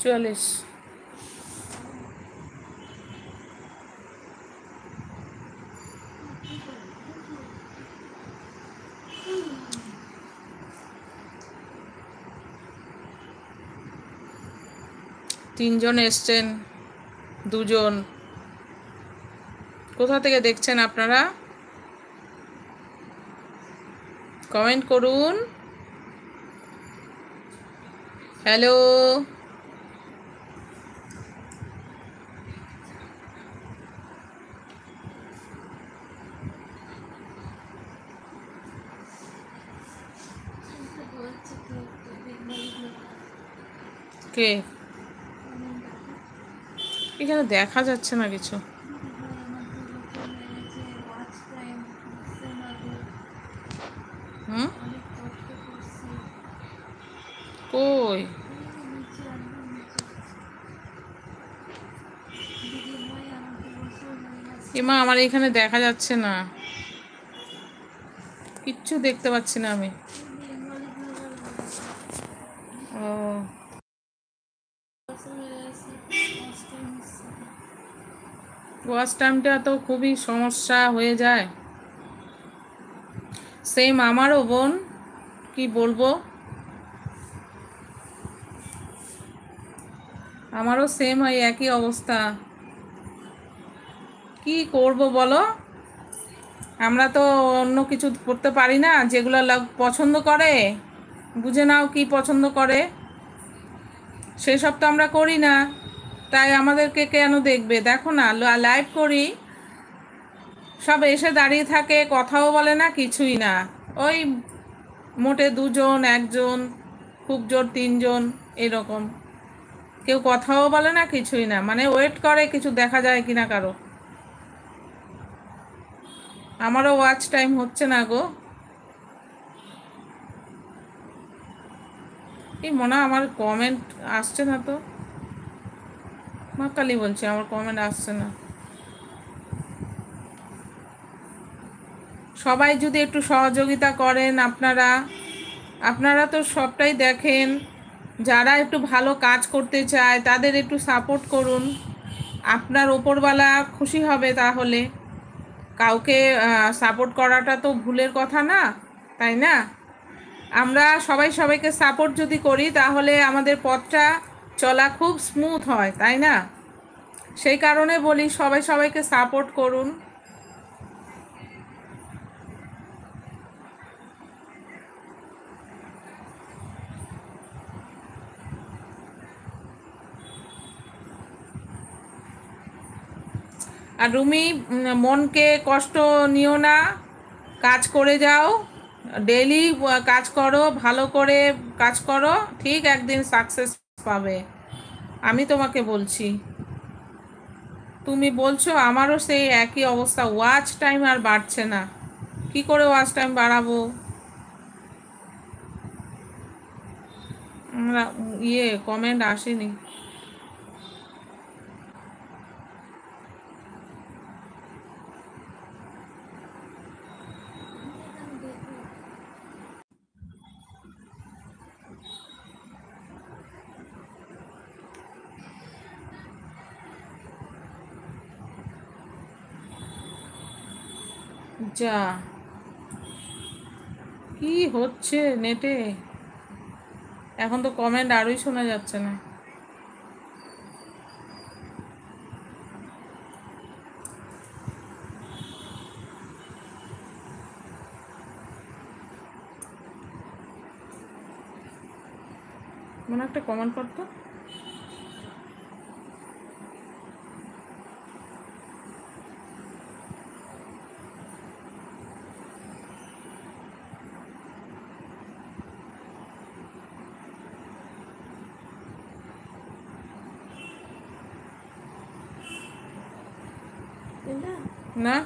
চল্লিশ। তিনজন এসছেন, দুজন। কোথা থেকে দেখছেন আপনারা? কমেন্ট করুন। হ্যালো, কে? এখানে দেখা যাচ্ছে না কিছু। কই? এমা, আমার এখানে দেখা যাচ্ছে না, কিচ্ছু দেখতে পাচ্ছি না আমি। ও, ওয়াচ টাইমটা তো খুবই সমস্যা হয়ে যায়। সেম আমারও বোন, কি বলবো, আমারও সেম হয়, একই অবস্থা। কি করব বলো, আমরা তো অন্য কিছু করতে পারি না। যেগুলো পছন্দ করে, বুঝে নাও কি পছন্দ করে, সেসব তো আমরা করি না। তাই আমাদেরকে কেন দেখবে? দেখো না, লাইভ করি, সব এসে দাঁড়িয়ে থাকে, কথাও বলে না, কিছুই না। ওই মোটে দুজন, একজন, খুব জোর তিনজন, এরকম। কেউ কথাও বলে না, কিছুই না, মানে ওয়েট করে কিছু দেখা যায় কিনা কারো। আমারও ওয়াচ টাইম হচ্ছে না গো। এই মনে হয় আমার কমেন্ট আসছে না তো, মা কালী বলছে আমার কমেন্ট আসছে না। সবাই যদি একটু সহযোগিতা করেন, আপনারা তো সবটাই দেখেন, যারা একটু ভালো কাজ করতে চায় তাদের একটু সাপোর্ট করুন, আপনার ওপরওয়ালা খুশি হবে। তাহলে কাউকে সাপোর্ট করাটা তো ভুলের কথা না, তাই না? আমরা সবাই সবাইকে সাপোর্ট যদি করি তাহলে আমাদের পথটা চলা খুব স্মুথ হয়, তাই না? সেই কারণে বলি সবাই সবাইকে সাপোর্ট করুন। আর রুমি, মনকে কষ্ট নিও না, কাজ করে যাও, ডেইলি কাজ করো, ভালো করে কাজ করো, ঠিক একদিন সাকসেস পাবে, আমি তোমাকে বলছি। তুমি বলছো আমারও সেই একই অবস্থা, ওয়াচ টাইম আর বাড়ছে না। কি করে ওয়াচ টাইম বাড়াবো? আমরা কমেন্ট আসেনি। যা কি হচ্ছে নেটে, এখন তো কমেন্ট আরই শোনা যাচ্ছে না। মনে একটা কমেন্ট করতো। না